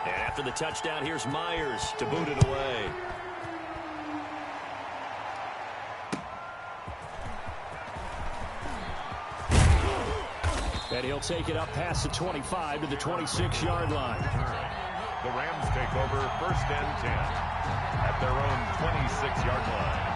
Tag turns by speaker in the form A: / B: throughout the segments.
A: And after the touchdown, here's Myers to boot it away. And he'll take it up past the 25 to the 26-yard line.
B: The Rams take over 1st and 10 at their own 26-yard line.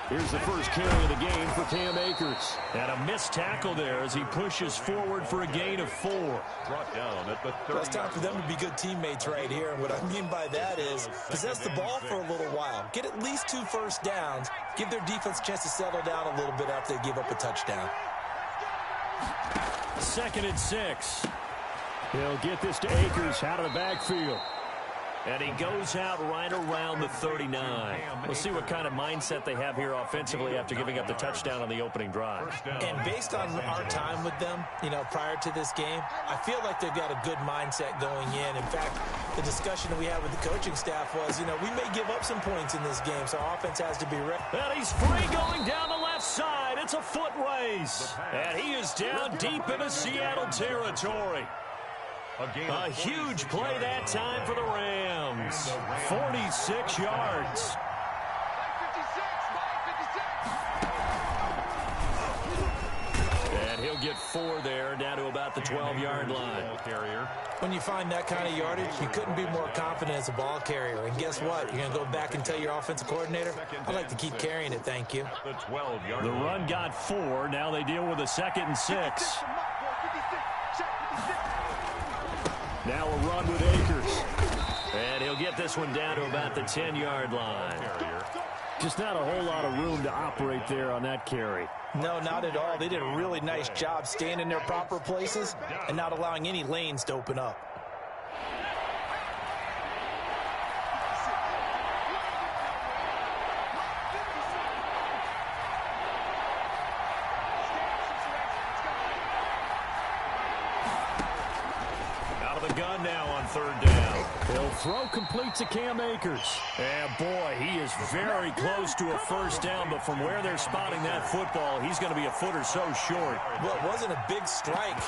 A: Here's the first carry of the game for Cam Akers. And a missed tackle there as he pushes forward for a gain of 4.
B: Brought down at the 30.
C: It's time for them to be good teammates right here. And what I mean by that is possess the ball for a little while. Get at least 2 first downs. Give their defense a chance to settle down a little bit after they give up a touchdown.
A: 2nd and 6. He'll get this to Akers out of the backfield. And he goes out right around the 39. We'll see what kind of mindset they have here offensively after giving up the touchdown on the opening drive.
C: And based on our time with them, prior to this game, I feel like they've got a good mindset going in. In fact, the discussion that we had with the coaching staff was, we may give up some points in this game, so our offense has to be ready.
A: And he's free going down the left side. It's a foot race. And he is down deep into Seattle territory. A huge play that time for the Rams. 46 yards. And he'll get 4 there, down to about the 12-yard line.
C: When you find that kind of yardage, you couldn't be more confident as a ball carrier. And guess what? You're going to go back and tell your offensive coordinator, I'd like to keep carrying it, thank you.
A: The run got 4. Now they deal with a 2nd and 6. Now a run with Akers. And he'll get this one down to about the 10-yard line. Just not a whole lot of room to operate there on that carry.
C: No, not at all. They did a really nice job staying in their proper places and not allowing any lanes to open up.
A: Gun now on 3rd down. He'll throw complete to Cam Akers. And boy, he is very close to a first down, but from where they're spotting that football, he's going to be a foot or so short.
C: Well, it wasn't a big strike,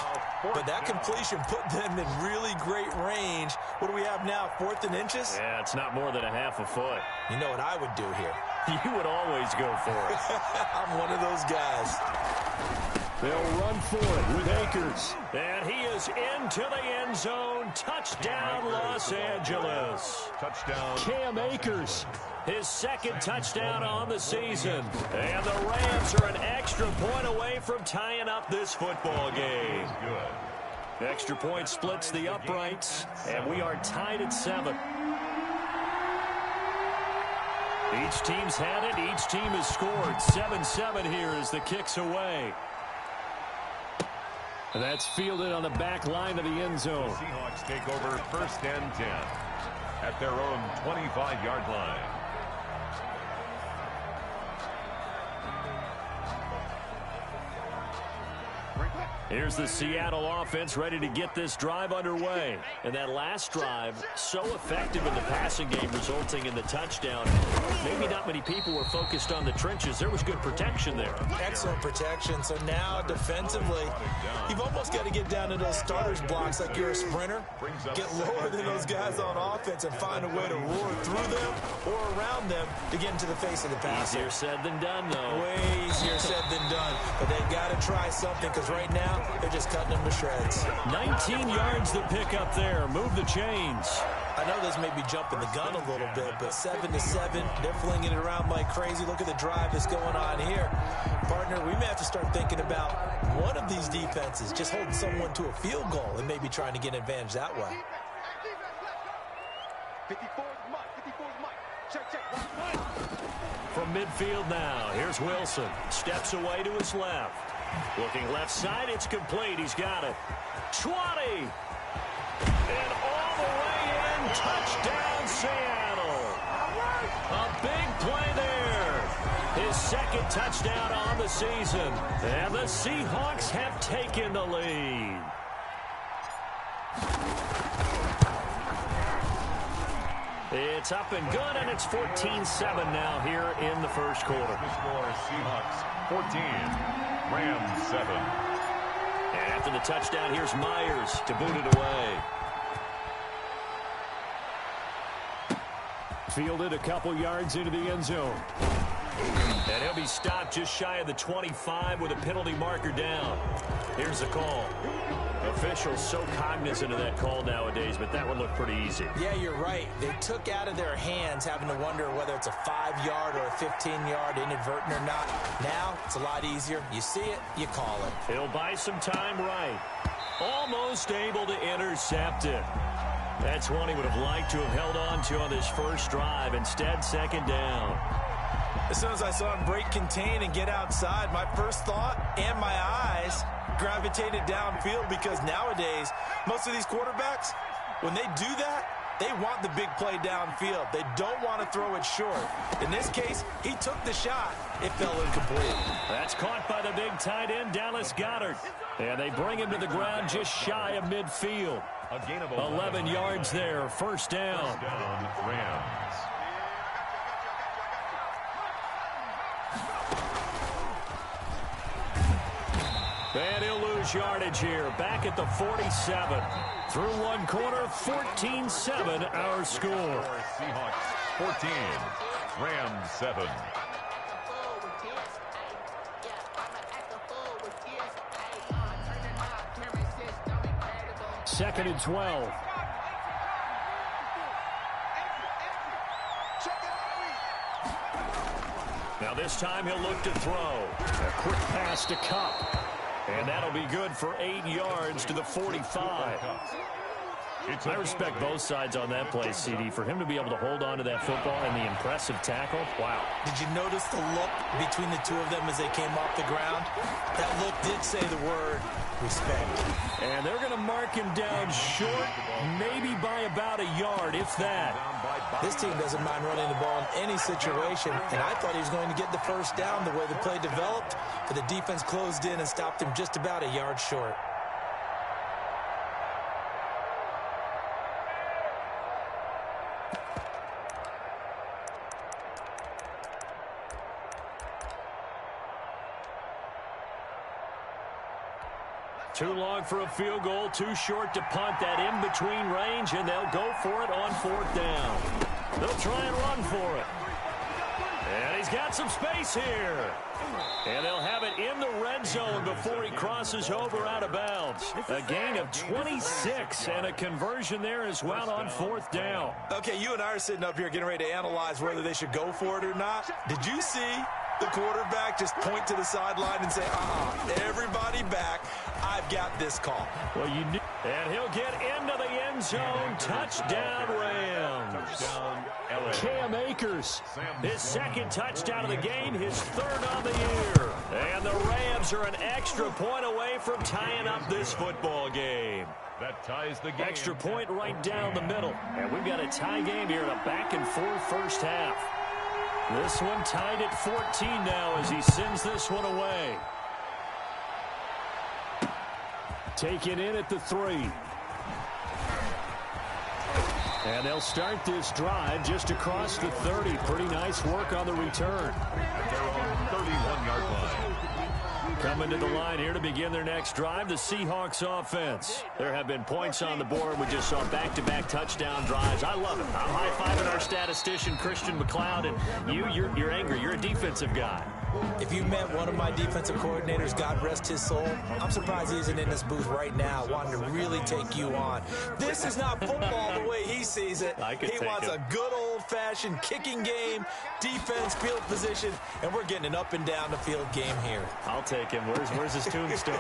C: but that completion put them in really great range. What do we have now, 4th and inches?
A: Yeah, it's not more than a half a foot.
C: You know what I would do here?
A: You would always go for it.
C: I'm one of those guys.
A: They'll run for it with Akers. And he is into the end zone. Touchdown, Los Angeles.
B: Touchdown.
A: Cam Akers, his 2nd touchdown on the season. And the Rams are an extra point away from tying up this football game.
B: Good.
A: Extra point splits the uprights, and we are tied at 7. Each team's had it. Each team has scored. 7-7 here as the kick's away. And that's fielded on the back line of the end zone.
B: The Seahawks take over 1st and 10 at their own 25-yard line.
A: Here's the Seattle offense ready to get this drive underway. And that last drive, so effective in the passing game, resulting in the touchdown. Maybe not many people were focused on the trenches. There was good protection there.
C: Excellent protection. So now defensively, you've almost got to get down to those starters blocks like you're a sprinter. Get lower than those guys on offense and find a way to roar through them or around them to get into the face of the passer.
A: Easier said than done, though.
C: Way easier said than done. But they've got to try something because right now, they're just cutting them to shreds.
A: 19 yards to pick up there. Move the chains.
C: I know this may be jumping the gun a little bit, but 7-7, they're flinging it around like crazy. Look at the drive that's going on here. Partner, we may have to start thinking about one of these defenses just holding someone to a field goal and maybe trying to get an advantage that way.
A: From midfield now, here's Wilson. Steps away to his left. Looking left side, it's complete. He's got it. 20. And all the way in. Touchdown, Seattle. A big play there. His 2nd touchdown on the season. And the Seahawks have taken the lead. It's up and good, and it's 14-7 now here in the first quarter.
B: The score, Seahawks 14, Rams 7.
A: And after the touchdown, here's Myers to boot it away.
D: Fielded a couple yards into the end zone.
A: And he'll be stopped just shy of the 25 with a penalty marker down. Here's the call. Officials so cognizant of that call nowadays, but that would look pretty easy.
C: Yeah, you're right. They took out of their hands having to wonder whether it's a 5-yard or a 15-yard inadvertent or not. Now, it's a lot easier. You see it, you call it.
A: He'll buy some time right. Almost able to intercept it. That's one he would have liked to have held on to on this first drive. Instead, second down.
C: As soon as I saw him break contain and get outside, my first thought and my eyes gravitated downfield, because nowadays, most of these quarterbacks, when they do that, they want the big play downfield. They don't want to throw it short. In this case, he took the shot. It fell incomplete.
A: That's caught by the big tight end, Dallas Goedert. And they bring him to the ground just shy of midfield.
B: A gain of
A: 11 yards there, first down.
B: First down, Rams.
A: And he'll lose yardage here. Back at the 47. Through one quarter, 14-7 our score.
B: Seahawks 14, Rams 7.
D: Second and 12.
A: Now this time he'll look to throw. A quick pass to Cup. And that'll be good for 8 yards to the 45. I respect both sides on that play, CD. For him to be able to hold on to that football and the impressive tackle, wow.
C: Did you notice the look between the two of them as they came off the ground? That look did say the word respect.
A: And they're going to mark him down short, maybe by about a yard, if that.
C: This team doesn't mind running the ball in any situation, and I thought he was going to get the first down the way the play developed, but the defense closed in and stopped him just about a yard short.
A: Too long for a field goal, too short to punt. That in-between range, and they'll go for it on fourth down. They'll try and run for it. And he's got some space here. And they'll have it in the red zone before he crosses over out of bounds. A gain of 26 and a conversion there as well on fourth down.
C: Okay, you and I are sitting up here getting ready to analyze whether they should go for it or not. Did you see the quarterback just point to the sideline and say, everybody back, I've got this call?
A: Well, you knew. And he'll get into the end zone. Touchdown, Rams.
B: Touchdown, LA.
A: Cam Akers, his second touchdown of the game, his third on the year. And the Rams are an extra point away from tying up this football game.
B: That ties the game.
A: Extra point right down the middle. And we've got a tie game here in a back-and-forth first half. This one tied at 14 now as he sends this one away.
D: Taken in at the 3. And they'll start this drive just across the 30. Pretty nice work on the return.
B: At their own 31-yard line.
A: Coming to the line here to begin their next drive, the Seahawks offense. There have been points on the board. We just saw back-to-back touchdown drives. I love it. I'm high-fiving our statistician, Christian McLeod, and you're angry. You're a defensive guy.
C: If you met one of my defensive coordinators, God rest his soul, I'm surprised he isn't in this booth right now wanting to really take you on. This is not football the way he sees it. He wants a good old-fashioned kicking game, defense, field position, and we're getting an up-and-down the field game here.
A: I'll take him. Where's his tombstone?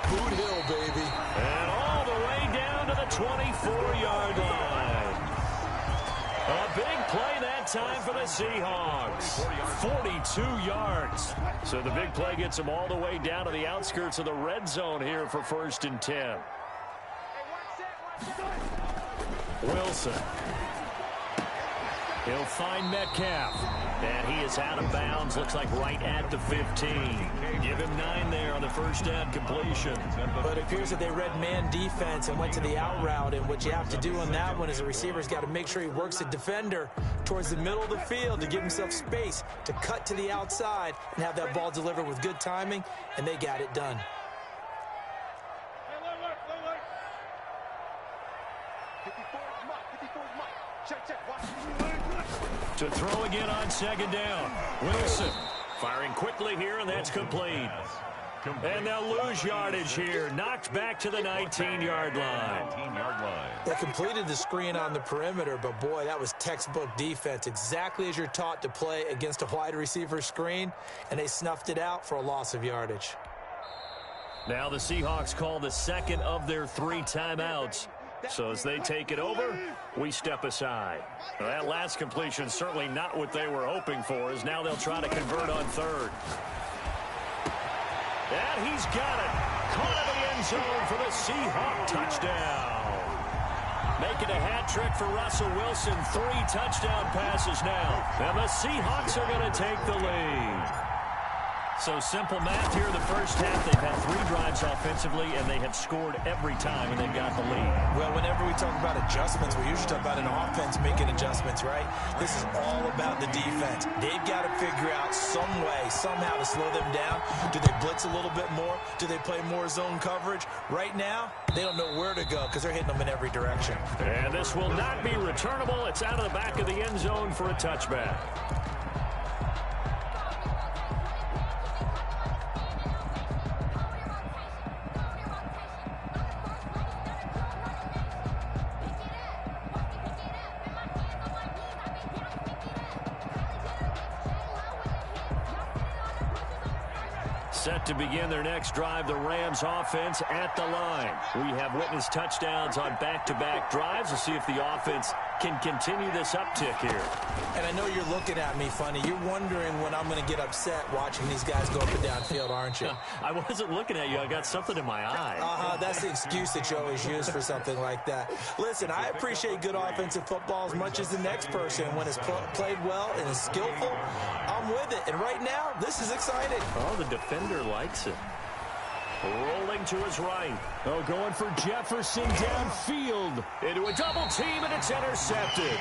C: Boot Hill, baby.
A: And all the way down to the 24-yard line. A big play that time for the Seahawks. 42 yards. So the big play gets them all the way down to the outskirts of the red zone here for 1st and 10. Wilson. He'll find Metcalf. And he is out of bounds. Looks like right at the 15. Give him 9 there on the first down completion.
C: But it appears that they read man defense and went to the out route. And what you have to do on that one is a receiver's got to make sure he works the defender towards the middle of the field to give himself space to cut to the outside and have that ball delivered with good timing. And they got it done.
A: To throw again on second down. Wilson firing quickly here, and that's complete. And they'll lose yardage here. Knocked back to the 19-yard line.
C: They completed the screen on the perimeter, but boy, that was textbook defense. Exactly as you're taught to play against a wide receiver screen, and they snuffed it out for a loss of yardage.
A: Now the Seahawks call the second of their 3 timeouts. So as they take it over, we step aside. Well, that last completion certainly not what they were hoping for, as now they'll try to convert on third. And he's got it. Caught in the end zone for the Seahawk touchdown. Making a hat trick for Russell Wilson. 3 touchdown passes now. And the Seahawks are going to take the lead. So simple math here in the first half. They've had 3 drives offensively, and they have scored every time, and they've got the lead.
C: Well, whenever we talk about adjustments, we usually talk about an offense making adjustments, right? This is all about the defense. They've got to figure out some way, somehow to slow them down. Do they blitz a little bit more? Do they play more zone coverage? Right now, they don't know where to go because they're hitting them in every direction.
A: And this will not be returnable. It's out of the back of the end zone for a touchback. Set to begin their next drive, the Rams offense at the line. We have witnessed touchdowns on back-to-back drives. We'll see if the offense can continue this uptick here.
C: And I know you're looking at me funny. You're wondering when I'm going to get upset watching these guys go up and down field, aren't you?
A: I wasn't looking at you. I got something in my eye.
C: That's the excuse that you always use for something like that. Listen, I appreciate good offensive football as much as the next person. When it's played well and is skillful, I'm with it. And right now, this is exciting.
A: Oh, the defender likes it. Rolling to his right.
D: Oh, going for Jefferson downfield.
A: Into a double team, and it's intercepted.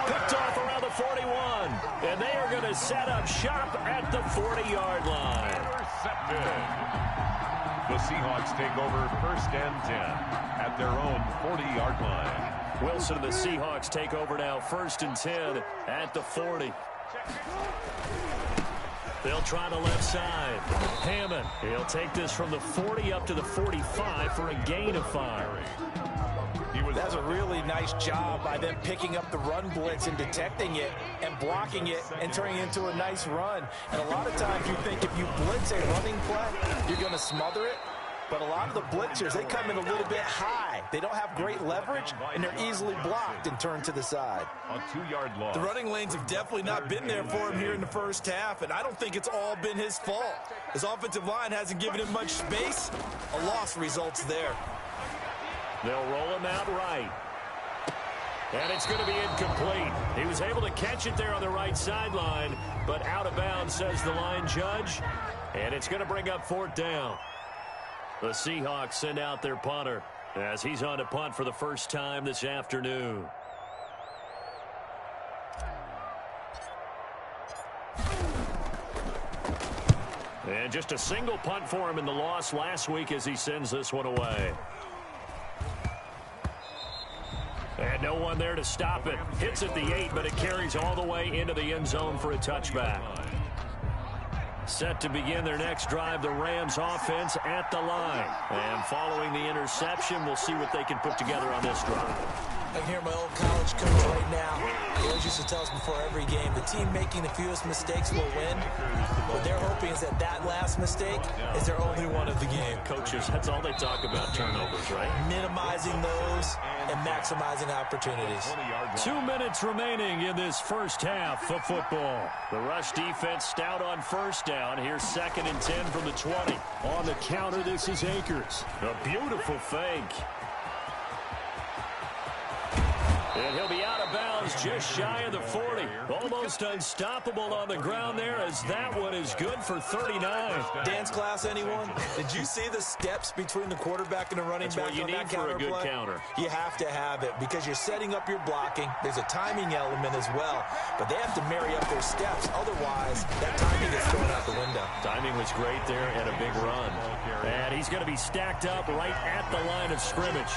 A: Picked off around the 41. And they are going to set up shop at the 40-yard line.
B: Intercepted. The Seahawks take over first and 10 at their own 40-yard line.
A: Wilson and the Seahawks take over now first and 10 at the 40. They'll try the left side. Hammond, he'll take this from the 40 up to the 45 for a gain of 5.
C: That's a really nice job by them picking up the run blitz and detecting it and blocking it and turning it into a nice run. And a lot of times you think if you blitz a running play, you're going to smother it. But a lot of the blitzers, they come in a little bit high. They don't have great leverage, and they're easily blocked and turned to the side.
B: A 2-yard loss.
C: The running lanes have definitely not been there for him here in the first half, and I don't think it's all been his fault. His offensive line hasn't given him much space. A loss results there.
A: They'll roll him out right. And it's going to be incomplete. He was able to catch it there on the right sideline, but out of bounds, says the line judge. And it's going to bring up 4th down. The Seahawks send out their punter as he's on to punt for the first time this afternoon. And just a single punt for him in the loss last week as he sends this one away. And no one there to stop it. Hits at the 8, but it carries all the way into the end zone for a touchback. Set to begin their next drive, the Rams offense at the line. And following the interception, we'll see what they can put together on this drive.
C: I can hear my old college coach right now. He always used to tell us before every game, the team making the fewest mistakes will win. What they're hoping is that that last mistake is their only one of the game.
A: Coaches, that's all they talk about, turnovers, right?
C: Minimizing those and maximizing opportunities.
A: 2 minutes remaining in this first half of football. The rush defense stout on first down. Here's 2nd and 10 from the 20.
D: On the counter, this is Akers.
A: A beautiful fake. And he'll be out of bounds just shy of the 40. Almost unstoppable on the ground there, as that one is good for 39.
C: Dance class, anyone? Did you see the steps between the quarterback and the running back?
A: That's what you need for a good counter.
C: You have to have it because you're setting up your blocking. There's a timing element as well, but they have to marry up their steps. Otherwise, that timing is thrown out the window.
A: Timing was great there and a big run. And he's going to be stacked up right at the line of scrimmage.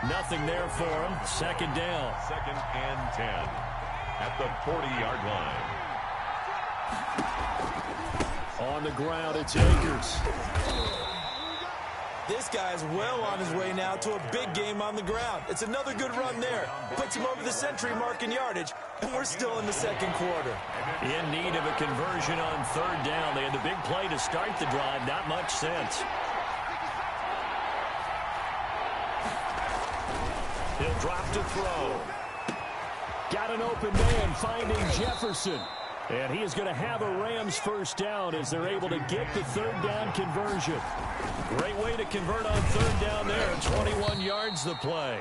A: Nothing there for him. Second down.
B: 2nd and 10 at the 40-yard line.
D: On the ground, it's Akers.
C: This guy's well on his way now to a big game on the ground. It's another good run there. Puts him over the century mark in yardage, and we're still in the second quarter.
A: In need of a conversion on third down. They had the big play to start the drive. Not much sense. He'll drop to throw.
D: Got an open man finding Jefferson. And he is going to have a Rams first down as they're able to get the third down conversion.
A: Great way to convert on third down there. 21 yards the play.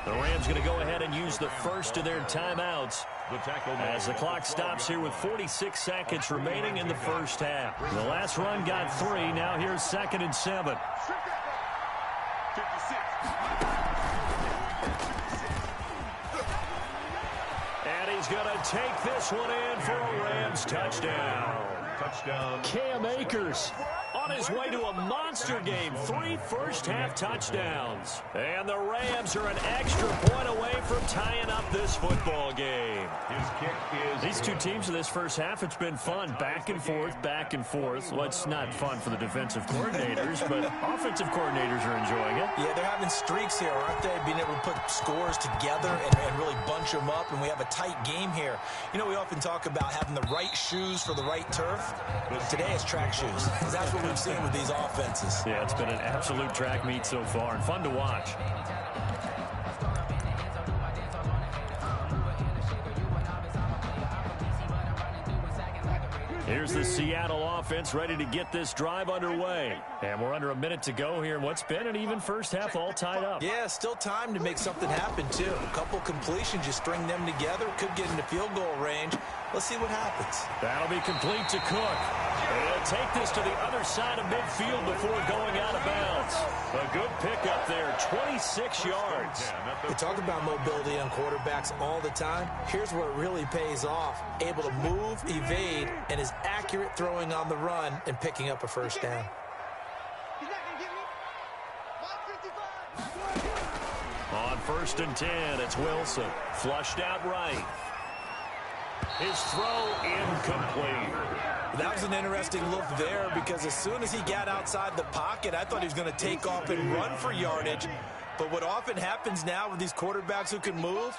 A: The Rams going to go ahead and use the first of their timeouts as the clock stops here with 46 seconds remaining in the first half. The last run got 3. Now here's 2nd and 7. And he's going to take this one in for a Rams touchdown.
D: Cam Akers
A: on his way to a monster game. 3 first-half touchdowns. And the Rams are an extra point away from tying up this football game.
B: His kick is
A: These two teams in this first half, it's been fun. Back and forth, back and forth. Well, it's not fun for the defensive coordinators, but offensive coordinators are enjoying it.
C: Yeah, they're having streaks here, aren't they? Being able to put scores together and really bunch them up, and we have a tight game here. You know, we often talk about having the right shoes for the right turf. Today it's track shoes. That's what we've seen with these offenses.
A: Yeah, it's been an absolute track meet so far and fun to watch. Here's the Seattle offense ready to get this drive underway. And we're under a minute to go here in what's been an even first half, all tied up.
C: Yeah, still time to make something happen, too. A couple completions, you string them together, could get into field goal range. Let's see what happens.
A: That'll be complete to Cook. And he'll take this to the other side of midfield before going out of bounds. A good pickup there, 26 yards.
C: We talk about mobility on quarterbacks all the time. Here's where it really pays off. Able to move, evade, and is accurate throwing on the run and picking up a first down.
A: On 1st and 10, it's Wilson. Flushed out right. His throw incomplete.
C: That was an interesting look there because as soon as he got outside the pocket, I thought he was going to take off and run for yardage. But what often happens now with these quarterbacks who can move,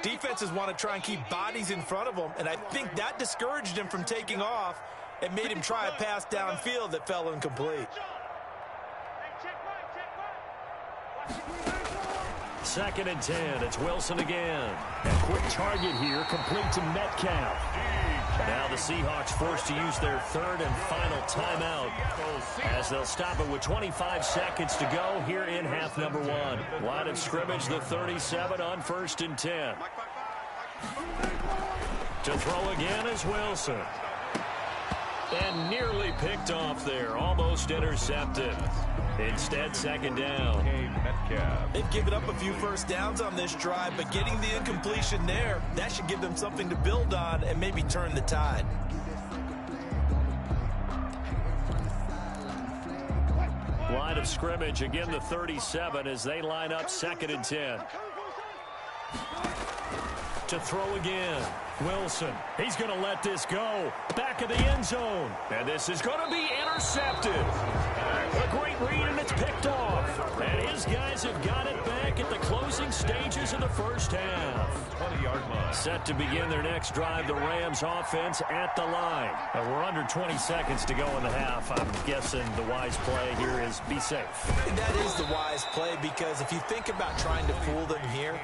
C: defenses want to try and keep bodies in front of them, and I think that discouraged him from taking off and made him try a pass downfield that fell incomplete.
A: 2nd and 10, it's Wilson again.
D: A quick target here, complete to Metcalf.
A: Now the Seahawks forced to use their third and final timeout as they'll stop it with 25 seconds to go here in half number 1. Line of scrimmage, the 37 on 1st and 10. To throw again is Wilson. And nearly picked off there, almost intercepted. Instead, 2nd down.
C: They've given up a few first downs on this drive, but getting the incompletion there, that should give them something to build on and maybe turn the tide.
A: Line of scrimmage, again the 37 as they line up 2nd and 10. To throw again, Wilson. He's going to let this go. Back of the end zone. And this is going to be intercepted. A great read, and it's picked off. And his guys have got it back at the closing stages of the first half.
B: 20-yard line.
A: Set to begin their next drive, the Rams offense at the line. And we're under 20 seconds to go in the half. I'm guessing the wise play here is be safe.
C: And that is the wise play because if you think about trying to fool them here,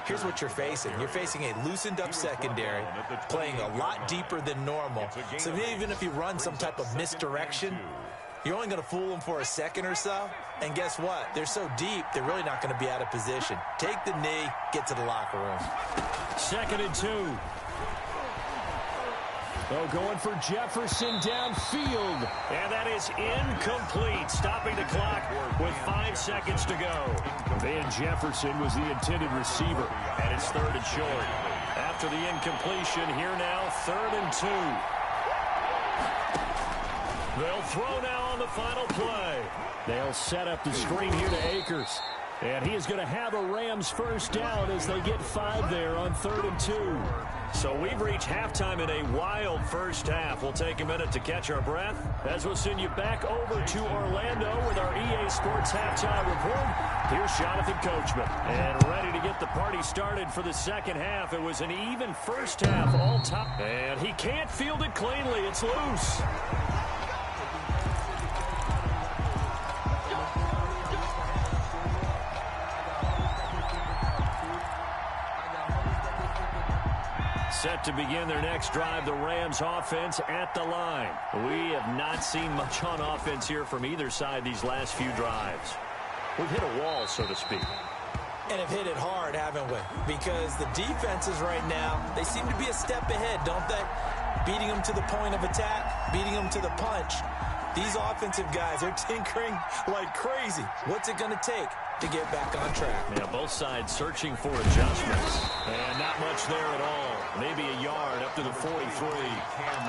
C: here's what you're facing. You're facing a loosened up secondary, playing a lot deeper than normal. So even if you run some type of misdirection, You're only going to fool them for a second or so. And guess what? They're so deep, they're really not going to be out of position. Take the knee, get to the locker room.
D: 2nd and 2. Oh, going for Jefferson downfield. And that is incomplete. Stopping the clock with 5 seconds to go. Van Jefferson was the intended receiver. And it's 3rd and short. After the incompletion, here now, 3rd and 2. They'll throw now on the final play. They'll set up the screen here to Akers. And he is going to have a Rams first down as they get 5 there on 3rd and 2. So we've reached halftime in a wild first half. We'll take a minute to catch our breath as we'll send you back over to Orlando with our EA Sports Halftime Report. Here's Jonathan Coachman. And ready to get the party started for the second half. It was an even first half all time. And he can't field it cleanly. It's loose. Set to begin their next drive, the Rams offense at the line. We have not seen much on offense here from either side these last few drives. We've hit a wall, so to speak.
C: And have hit it hard, haven't we? Because the defenses right now, they seem to be a step ahead, don't they? Beating them to the point of attack, beating them to the punch. These offensive guys are tinkering like crazy. What's it going to take to get back on track?
D: Yeah, both sides searching for adjustments. And not much there at all. Maybe a yard up to the 43.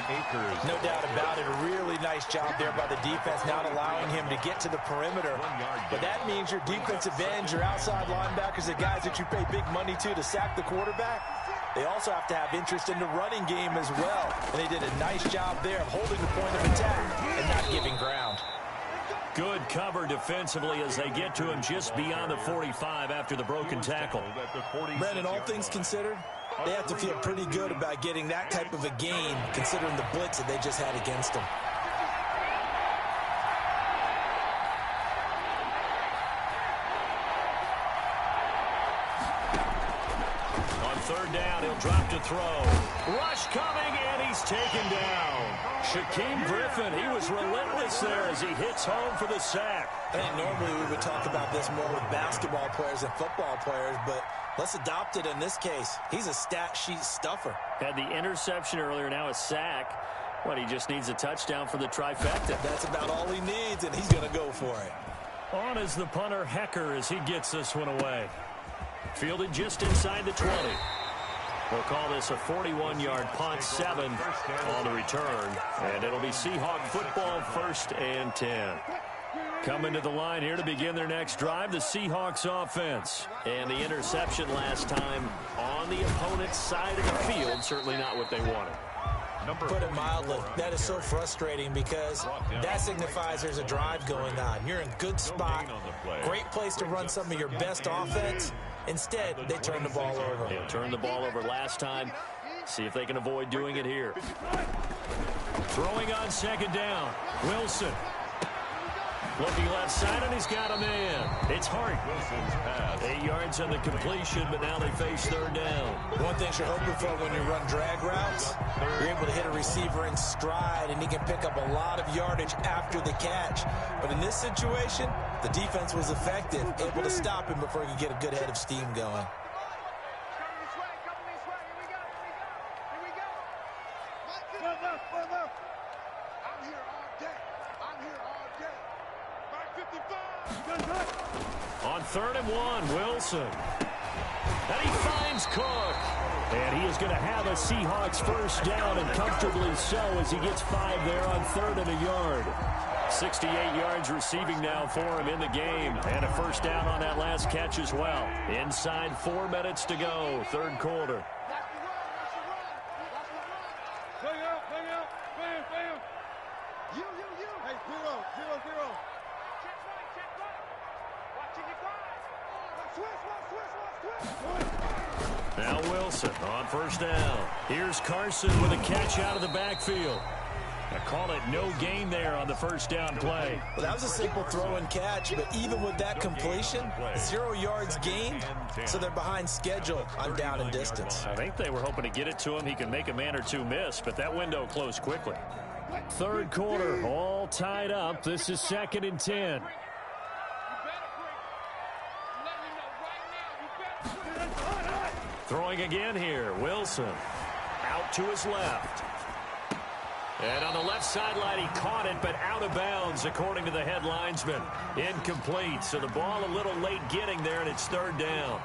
B: Akers.
C: No doubt about it. A really nice job there by the defense, not allowing him to get to the perimeter. But that means your defensive ends, your outside linebackers, the guys that you pay big money to sack the quarterback, they also have to have interest in the running game as well. And they did a nice job there of holding the point of attack and not giving ground.
D: Good cover defensively as they get to him just beyond the 45 after the broken tackle.
C: Brandon, all things considered, they have to feel pretty good about getting that type of a gain considering the blitz that they just had against them.
D: On 3rd down, he'll drop to throw. Rush coming, and he's taken down. Shaquem Griffin, he was relentless there as he hits home for the sack.
C: I think normally we would talk about this more with basketball players and football players, but let's adopt it in this case. He's a stat sheet stuffer.
D: Had the interception earlier, now a sack. What, he just needs a touchdown for the trifecta.
C: That's about all he needs, and he's going to go for it.
D: On is the punter, Hecker, as he gets this one away. Fielded just inside the 20. We'll call this a 41-yard punt, 7 on the return. And it'll be Seahawk football, 1st and 10. Coming to the line here to begin their next drive, the Seahawks offense. And the interception last time on the opponent's side of the field, certainly not what they wanted.
C: Put it mildly, that is so frustrating because that signifies there's a drive going on. You're in a good spot, great place to run some of your best offense. Instead, they turn the ball over.
D: They turned the ball over last time. See if they can avoid doing it here. Throwing on 2nd down. Wilson. Looking left side, and he's got a man. It's Hart.
B: Wilson's pass.
D: 8 yards on the completion, but now they face 3rd down.
C: One thing you're hoping for when you run drag routes, you're able to hit a receiver in stride, and he can pick up a lot of yardage after the catch. But in this situation, the defense was effective, able to stop him before he could get a good head of steam going.
D: On 3rd and 1, Wilson. And he finds Cook. And he is going to have a Seahawks first down, and comfortably so as he gets 5 there on 3rd and a yard. 68 yards receiving now for him in the game. And a first down on that last catch as well. Inside 4 minutes to go, 3rd quarter. Now Wilson on first down. Here's Carson with a catch out of the backfield. I call it no gain there on the first down play.
C: Well, that was a simple throw and catch, but even with that completion, 0 yards gained, so they're behind schedule on down and distance.
D: I think they were hoping to get it to him. He can make a man or two miss, but that window closed quickly. Third quarter, all tied up. This is 2nd and 10. Throwing again here, Wilson. Out to his left. And on the left sideline, he caught it, but out of bounds, according to the head linesman. Incomplete, so the ball a little late getting there, and it's 3rd down.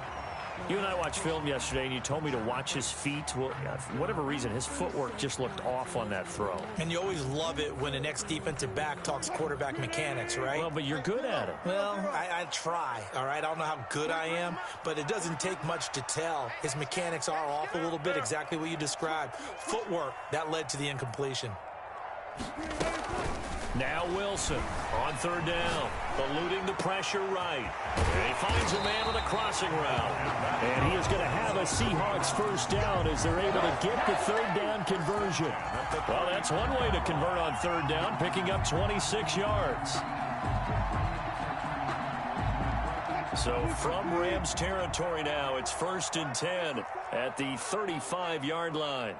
D: You and I watched film yesterday, and you told me to watch his feet. Well, for whatever reason, his footwork just looked off on that throw.
C: And you always love it when an ex-defensive back talks quarterback mechanics, right?
D: Well, but you're good at it.
C: Well, I try, all right? I don't know how good I am, but it doesn't take much to tell. His mechanics are off a little bit, exactly what you described. Footwork, that led to the incompletion.
D: Now Wilson on 3rd down, eluding the pressure right. And he finds a man on the crossing route. And he is going to have a Seahawks 1st down as they're able to get the 3rd down conversion. Well, that's one way to convert on 3rd down, picking up 26 yards. So from Rams territory now, it's 1st and 10 at the 35-yard line.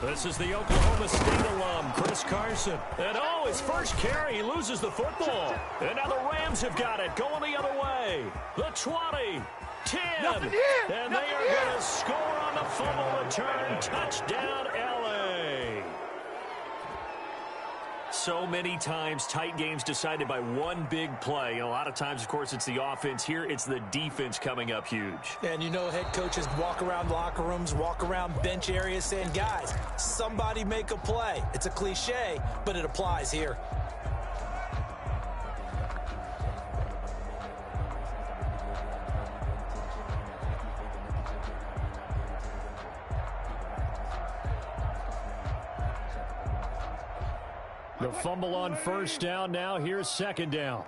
D: This is the Oklahoma State alum, Chris Carson. And his first carry, he loses the football. And now the Rams have got it, going the other way. The 20, 10, and they are going to score on the fumble return. Touchdown, L.A. So many times, tight games decided by one big play. And a lot of times, of course, it's the offense. Here, it's the defense coming up huge.
C: And you know, head coaches walk around locker rooms, walk around bench areas saying, guys, somebody make a play. It's a cliche, but it applies here.
D: The fumble on 1st down. Now here's 2nd down.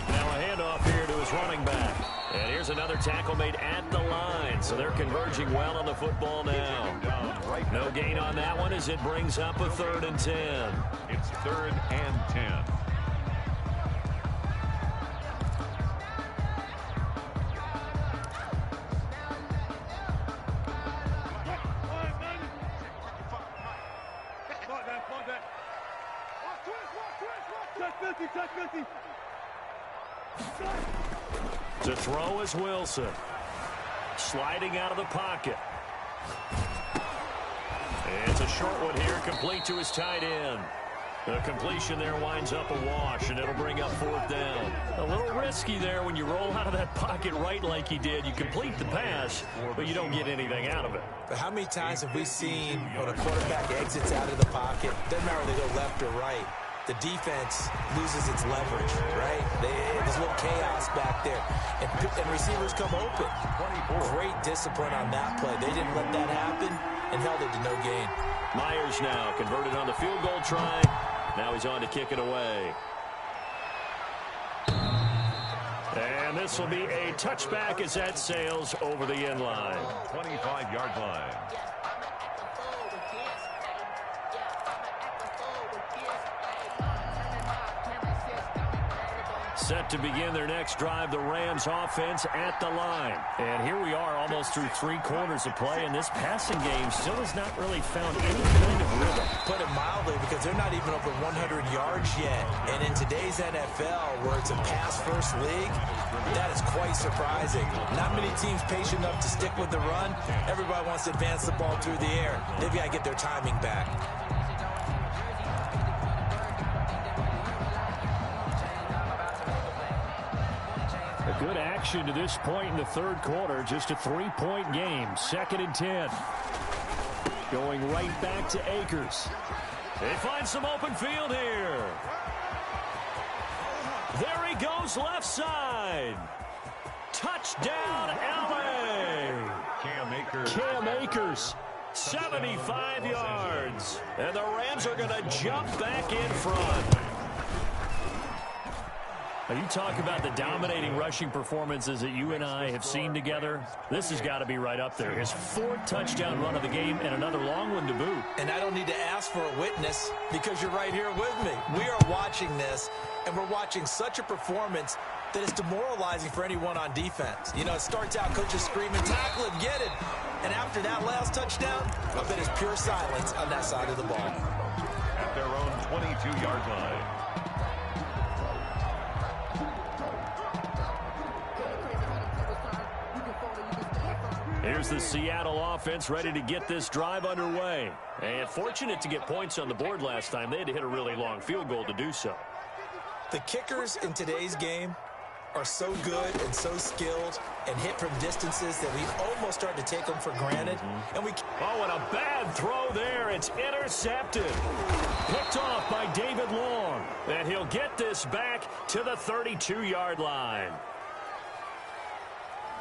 D: Now a handoff here to his running back. And here's another tackle made at the line. So they're converging well on the football now. No gain on that one as it brings up a 3rd and 10.
B: It's 3rd and 10.
D: To throw is Wilson. Sliding out of the pocket. It's a short one here, complete to his tight end. The completion there winds up a wash, and it'll bring up 4th down. A little risky there when you roll out of that pocket right like he did. You complete the pass, but you don't get anything out of it.
C: But how many times have we seen when a quarterback exits out of the pocket, doesn't matter whether they go left or right, the defense loses its leverage, right? There's a little chaos back there. And receivers come open. Great discipline on that play. They didn't let that happen and held it to no gain.
A: Myers now converted on the field goal try. Now he's on to kick it away.
D: And this will be a touchback as that sails over the end line.
B: 25-yard line.
D: Set to begin their next drive, the Rams offense at the line. And here we are almost through 3 quarters of play, and this passing game still has not really found any kind of rhythm.
C: Put it mildly, because they're not even over 100 yards yet. And in today's NFL, where it's a pass-first league, that is quite surprising. Not many teams patient enough to stick with the run. Everybody wants to advance the ball through the air. They've got to get their timing back.
D: Good action to this point in the 3rd quarter. Just a 3-point game. 2nd and 10. Going right back to Akers. They find some open field here. There he goes left side. Touchdown, L.A. Cam Akers. 75 yards. And the Rams are going to jump back in front. You talk about the dominating rushing performances that you and I have seen together. This has got to be right up there. His 4th touchdown run of the game and another long one to boot.
C: And I don't need to ask for a witness because you're right here with me. We are watching this, and we're watching such a performance that is demoralizing for anyone on defense. You know, it starts out coaches screaming, tackle it, get it. And after that last touchdown, I bet it's pure silence on that side of the ball.
B: At their own 22-yard line.
D: Here's the Seattle offense ready to get this drive underway. And fortunate to get points on the board last time. They had to hit a really long field goal to do so.
C: The kickers in today's game are so good and so skilled and hit from distances that we almost start to take them for granted. And
D: oh, and a bad throw there. It's intercepted. Picked off by David Long. And he'll get this back to the 32-yard line.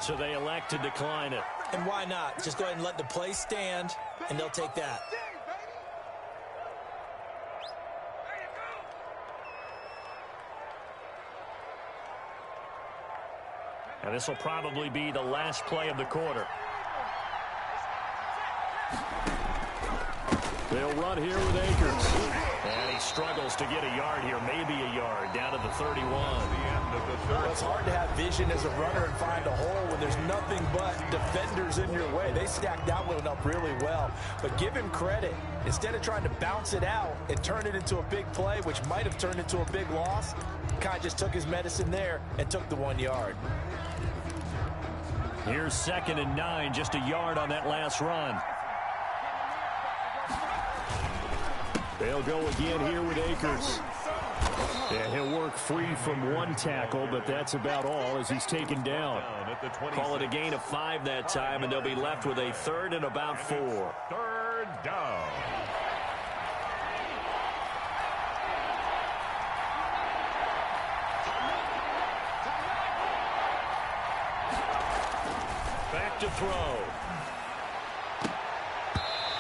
D: So they elect to decline it.
C: And why not? Just go ahead and let the play stand, and they'll take that.
D: And this will probably be the last play of the quarter. They'll run here with Akers. And he struggles to get a yard here, maybe a yard, down to the 31.
C: Well, it's hard to have vision as a runner and find a hole when there's nothing but defenders in your way. They stacked that one up really well. But give him credit. Instead of trying to bounce it out and turn it into a big play, which might have turned into a big loss, Kai just took his medicine there and took the 1 yard.
D: Here's 2nd and 9, just a yard on that last run. They'll go again here with Akers. Yeah, he'll work free from 1 tackle, but that's about all as he's taken down. Call it a gain of 5 that time, and they'll be left with a 3rd and about 4.
B: 3rd down.
D: Back to throw.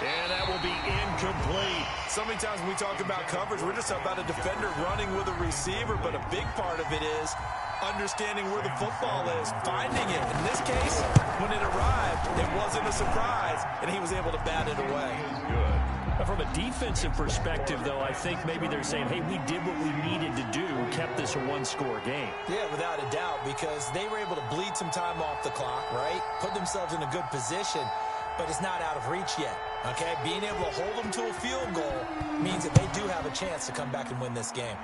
D: And that will be incomplete.
C: So many times when we talk about coverage, we're just about a defender running with a receiver, but a big part of it is understanding where the football is, finding it. In this case, when it arrived, it wasn't a surprise, and he was able to bat it away.
B: Good.
D: From a defensive perspective, though, I think maybe they're saying, hey, we did what we needed to do, kept this a 1-score game.
C: Yeah, without a doubt, because they were able to bleed some time off the clock, right? Put themselves in a good position, but it's not out of reach yet, okay? Being able to hold them to a field goal means that they do have a chance to come back and win this game.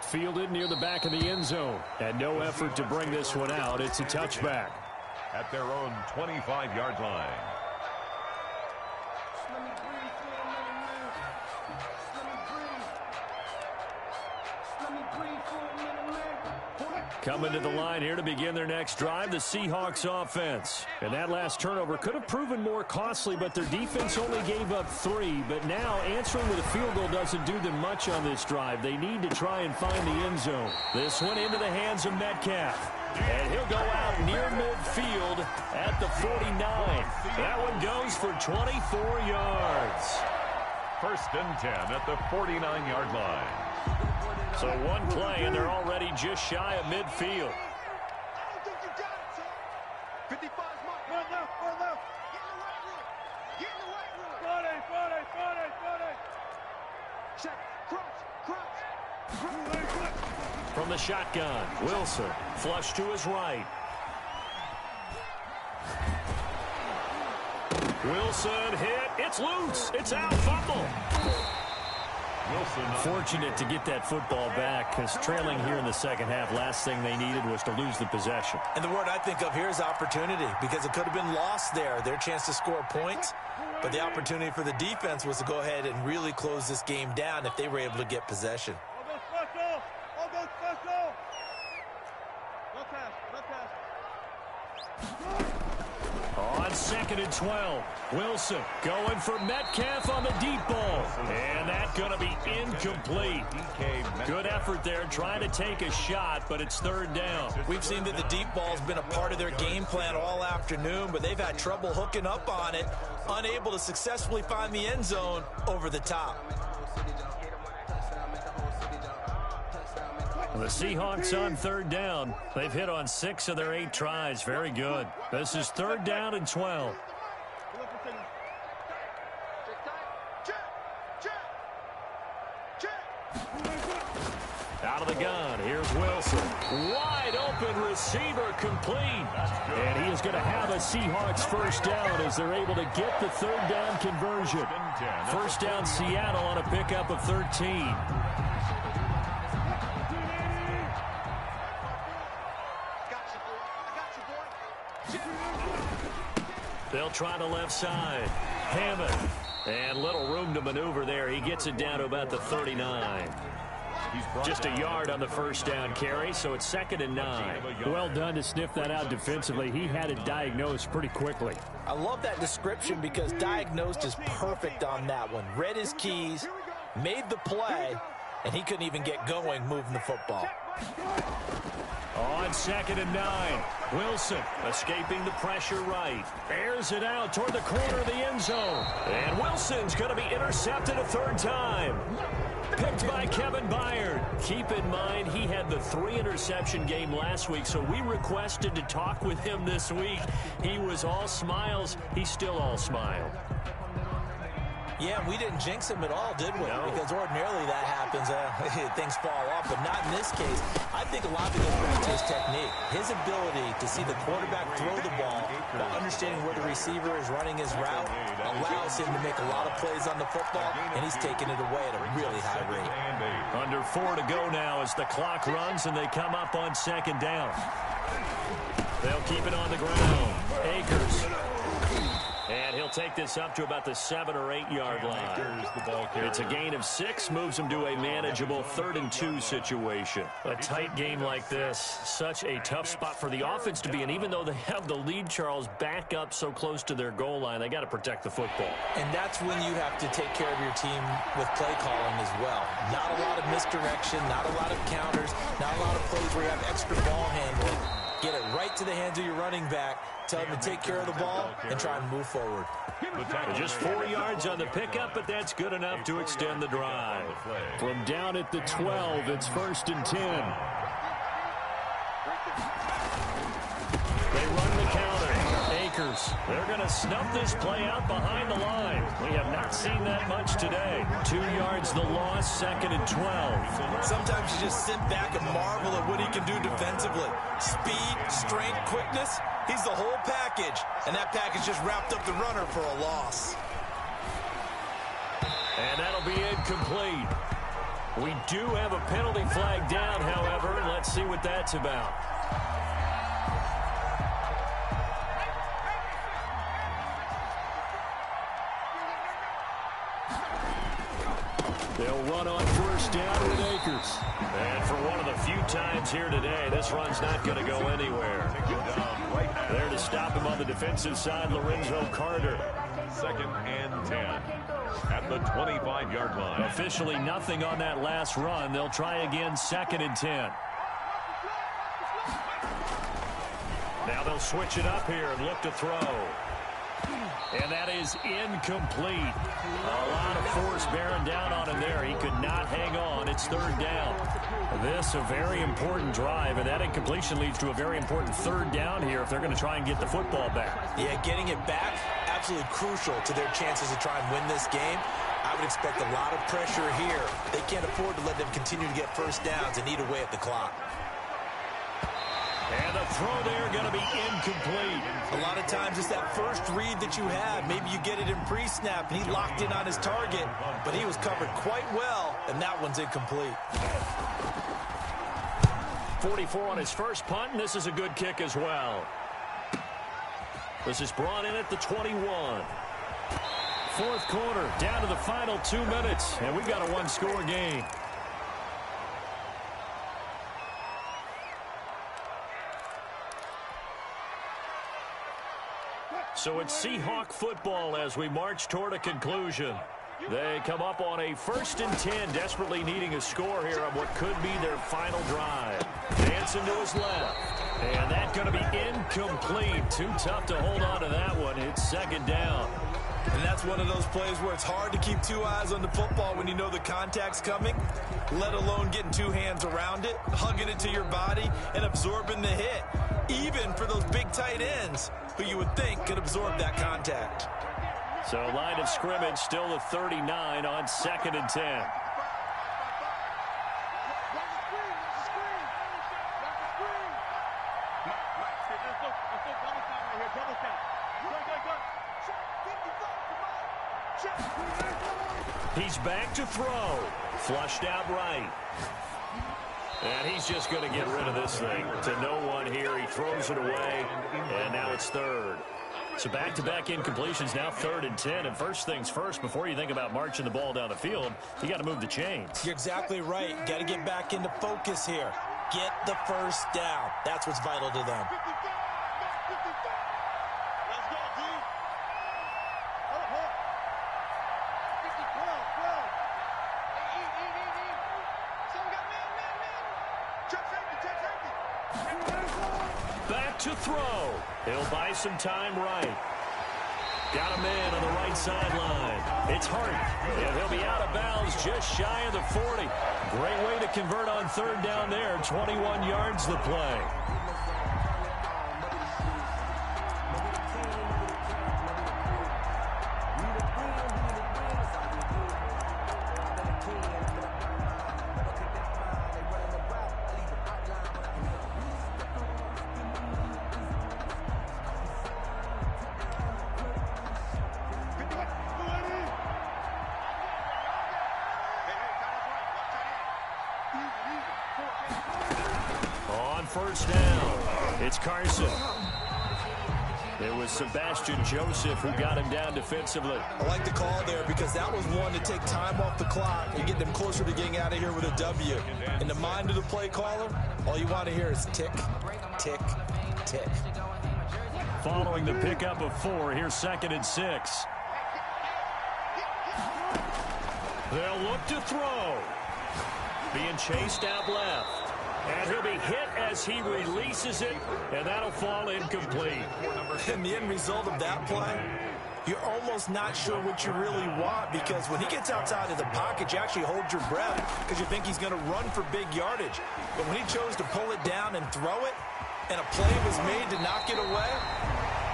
D: Fielded near the back of the end zone, and no effort to bring this one out. It's a touchback.
B: At their own 25-yard line.
D: Coming to the line here to begin their next drive, the Seahawks offense. And that last turnover could have proven more costly, but their defense only gave up 3. But now answering with a field goal doesn't do them much on this drive. They need to try and find the end zone. This one into the hands of Metcalf. And he'll go out near midfield at the 49. That one goes for 24 yards.
B: 1st and 10 at the 49-yard line.
D: So one play, and they're already just shy of midfield. From the shotgun, Wilson, flush to his right. Wilson hit. It's loose. It's out. Fumble. Fortunate to get that football back because trailing here in the second half, last thing they needed was to lose the possession.
C: And the word I think of here is opportunity because it could have been lost there. Their chance to score points, but the opportunity for the defense was to go ahead and really close this game down if they were able to get possession.
D: On 2nd and 12, Wilson going for Metcalf on the deep ball. And that's going to be incomplete. Good effort there trying to take a shot, but it's 3rd down.
C: We've seen that the deep ball's been a part of their game plan all afternoon, but they've had trouble hooking up on it, unable to successfully find the end zone over the top.
D: The Seahawks on third down. They've hit on 6 of their 8 tries. Very good. This is third down and 12. Out of the gun, here's Wilson. Wide open receiver, complete. And he is going to have a Seahawks first down as they're able to get the third down conversion. First down Seattle on a pickup of 13. They'll try the left side. Hammond. And little room to maneuver there. He gets it down to about the 39. Just a yard on the first down carry, so it's 2nd and 9.
E: Well done to sniff that out defensively. He had it diagnosed pretty quickly.
C: I love that description because diagnosed is perfect on that one. Read his keys, made the play, and he couldn't even get going moving the football.
D: On 2nd and 9, Wilson escaping the pressure right. Airs it out toward the corner of the end zone. And Wilson's going to be intercepted a third time. Picked by Kevin Byard. Keep in mind, he had the 3-interception game last week, so we requested to talk with him this week. He was all smiles. He's still all smile.
C: Yeah, we didn't jinx him at all, did we?
D: No.
C: Because ordinarily that happens. Things fall off, but not in this case. I think a lot of it goes back to his technique. His ability to see the quarterback throw the ball while understanding where the receiver is running his route allows him to make a lot of plays on the football, and he's taking it away at a really high rate.
D: Under 4 to go now as the clock runs and they come up on 2nd down. They'll keep it on the ground. Akers. And he'll take this up to about the 7 or 8 yard line. It's a gain of 6, moves him to a manageable 3rd and 2 situation. A tight game like this, such a tough spot for the offense to be in. Even though they have the lead, Charles, back up so close to their goal line, they got to protect the football.
C: And that's when you have to take care of your team with play calling as well. Not a lot of misdirection, not a lot of counters, not a lot of plays where you have extra ball handling. Get it right to the hands of your running back. Tell him to take care of the ball and try and move forward.
D: Just 4 yards on the pickup, but that's good enough to extend the drive.
E: From down at the 12, it's 1st and 10.
D: They run the counter. Akers. They're going to snuff this play out behind the line. We have not seen that much today. 2 yards the loss, 2nd and 12.
C: Sometimes you just sit back and marvel at what he can do defensively. Speed, strength, quickness. He's the whole package. And that package just wrapped up the runner for a loss.
D: And that'll be incomplete. We do have a penalty flag down, however. Let's see what that's about.
E: They'll run on 1st down with Akers.
D: And for one of the few times here today, this run's not going to go anywhere. There to stop him on the defensive side, Lorenzo Carter.
B: 2nd and 10 at the 25-yard line.
D: Officially nothing on that last run. They'll try again, 2nd and 10. Now they'll switch it up here and look to throw. And that is incomplete. A lot of force bearing down on him there. He could not hang on. It's 3rd down. This a very important drive, and that incompletion leads to a very important 3rd down here if they're going to try and get the football back.
C: Yeah, getting it back, absolutely crucial to their chances to try and win this game. I would expect a lot of pressure here. They can't afford to let them continue to get first downs and eat away at the clock.
D: And the throw there going to be incomplete.
C: A lot of times it's that first read that you have. Maybe you get it in pre-snap, and he locked in on his target, but he was covered quite well, and that one's incomplete.
D: 44 on his first punt, and this is a good kick as well. This is brought in at the 21. 4th quarter, down to the final 2 minutes, and we've got a 1-score game. So it's Seahawk football as we march toward a conclusion. They come up on a 1st and 10, desperately needing a score here on what could be their final drive. Dancing to his left. And that's going to be incomplete. Too tough to hold on to that one. It's 2nd down.
C: And that's one of those plays where it's hard to keep two eyes on the football when you know the contact's coming, let alone getting two hands around it, hugging it to your body, and absorbing the hit, even for those big tight ends who you would think could absorb that contact.
D: So line of scrimmage still the 39 on 2nd and 10. He's back to throw. Flushed out right. And he's just going to get rid of this thing to no one here. He throws it away, and now it's 3rd. So back-to-back incompletions, now 3rd and 10. And first things first, before you think about marching the ball down the field, you got to move the chains.
C: You're exactly right. Got to get back into focus here. Get the first down. That's what's vital to them.
D: Back to throw. He'll buy some time right. Got a man on the right sideline. It's Hart, and he'll be out of bounds just shy of the 40. Great way to convert on 3rd down there. 21 yards the play. First down, it's Carson. It was Sebastian Joseph who got him down defensively.
C: I like the call there because that was one to take time off the clock and get them closer to getting out of here with a W. In the mind of the play caller, all you want to hear is tick, tick, tick.
D: Following the pickup of 4, here's 2nd and 6. They'll look to throw. Being chased out left. And he'll be hit as he releases it, and that'll fall incomplete.
C: And the end result of that play, you're almost not sure what you really want, because when he gets outside of the pocket, you actually hold your breath because you think he's going to run for big yardage. But when he chose to pull it down and throw it, and a play was made to knock it away,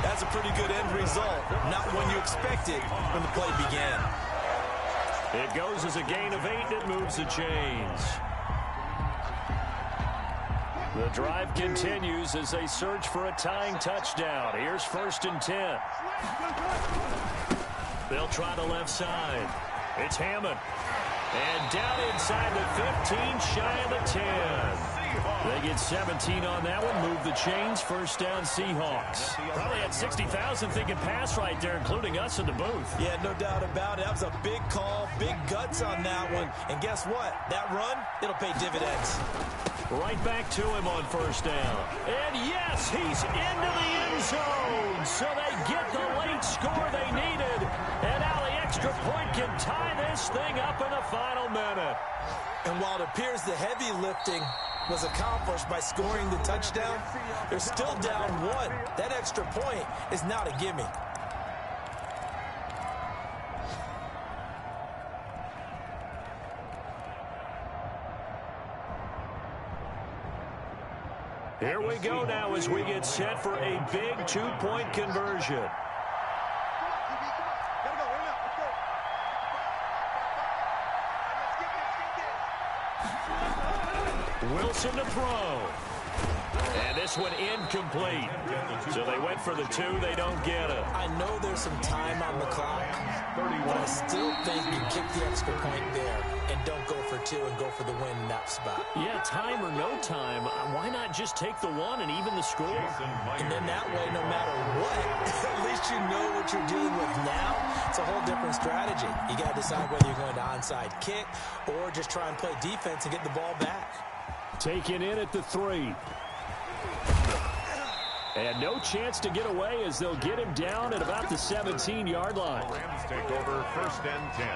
C: that's a pretty good end result. Not when you expected when the play began.
D: It goes as a gain of 8, and it moves the chains. The drive continues as they search for a tying touchdown. Here's 1st and 10. They'll try the left side. It's Hammond. And down inside the 15, shy of the 10. They get 17 on that one, move the chains, 1st down Seahawks. Probably had 60,000 thinking pass right there, including us in the booth.
C: Yeah, no doubt about it. That was a big call, big guts on that one. And guess what? That run, it'll pay dividends.
D: Right back to him on 1st down. And yes, he's into the end zone. So they get the late score they needed. And now the extra point can tie this thing up in the final minute.
C: And while it appears the heavy lifting was accomplished by scoring the touchdown, they're still down 1. That extra point is not a gimme.
D: Here we go now as we get set for a big 2-point conversion. Wilson to throw. And this one incomplete. So they went for the 2. They don't get it.
C: I know there's some time on the clock, but I still think you kick the extra point there and don't go for 2 and go for the win in that spot.
D: Yeah, time or no time, why not just take the 1 and even the score?
C: And then that way, no matter what, at least you know what you're dealing with now. It's a whole different strategy. You got to decide whether you're going to onside kick or just try and play defense and get the ball back.
D: Taken in at the 3. And no chance to get away as they'll get him down at about the 17-yard line.
B: Rams take over 1st and 10.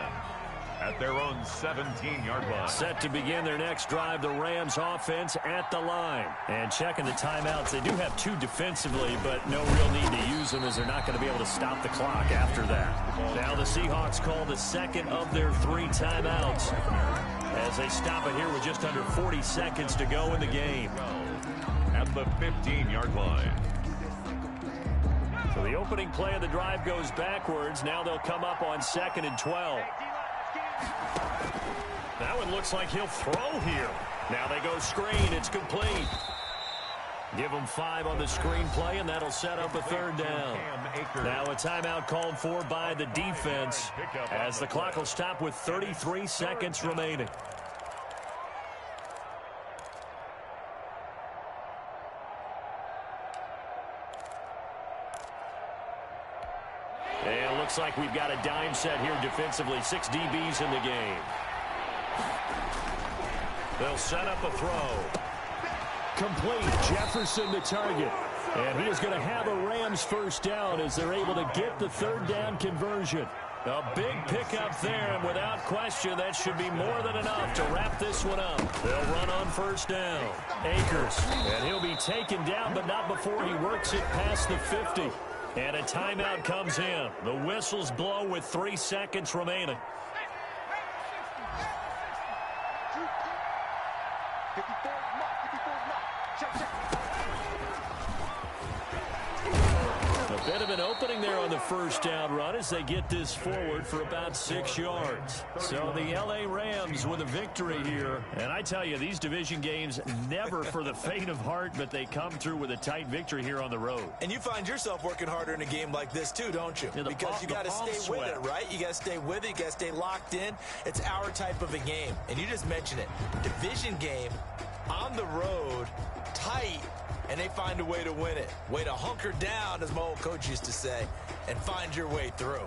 B: at their own 17-yard line.
A: Set to begin their next drive, the Rams offense at the line. And checking the timeouts, they do have 2 defensively, but no real need to use them as they're not going to be able to stop the clock after that. Now the Seahawks call the second of their 3 timeouts as they stop it here with just under 40 seconds to go in the game.
B: At the 15-yard line.
A: So the opening play of the drive goes backwards. Now they'll come up on 2nd and 12. That one looks like he'll throw here. Now they go screen. It's complete. Give them 5 on the screen play, and that'll set up a 3rd down. Now a timeout called for by the defense as the clock will stop with 33 seconds remaining. And it looks like we've got a dime set here defensively. 6 DBs in the game. They'll set up a throw.
D: Complete. Jefferson the target. And he is going to have a Rams first down as they're able to get the 3rd down conversion.
A: A big pickup there, and without question, that should be more than enough to wrap this one up. They'll run on 1st down. Akers, and he'll be taken down, but not before he works it past the 50. And a timeout comes in. The whistles blow with 3 seconds remaining. A bit of an opening there on the 1st down run as they get this forward for about 6 yards. So the L.A. Rams with a victory here. And I tell you, these division games never for the faint of heart, but they come through with a tight victory here on the road.
C: And you find yourself working harder in a game like this too, don't you?
A: Yeah,
C: because you got to stay with it, right? You got to stay with it. You got to stay locked in. It's our type of a game. And you just mentioned it. Division game on the road, tight. And they find a way to win it. Way to hunker down, as my old coach used to say, and find your way through.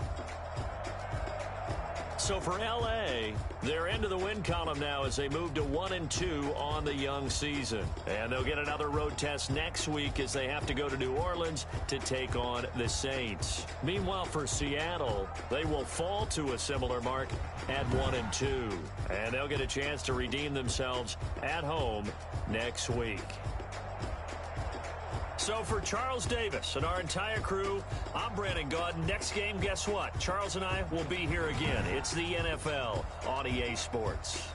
A: So for L.A., they're into the win column now as they move to 1-2 on the young season. And they'll get another road test next week as they have to go to New Orleans to take on the Saints. Meanwhile, for Seattle, they will fall to a similar mark at 1-2. And they'll get a chance to redeem themselves at home next week. So for Charles Davis and our entire crew, I'm Brandon Gaudin. Next game, guess what? Charles and I will be here again. It's the NFL on EA Sports.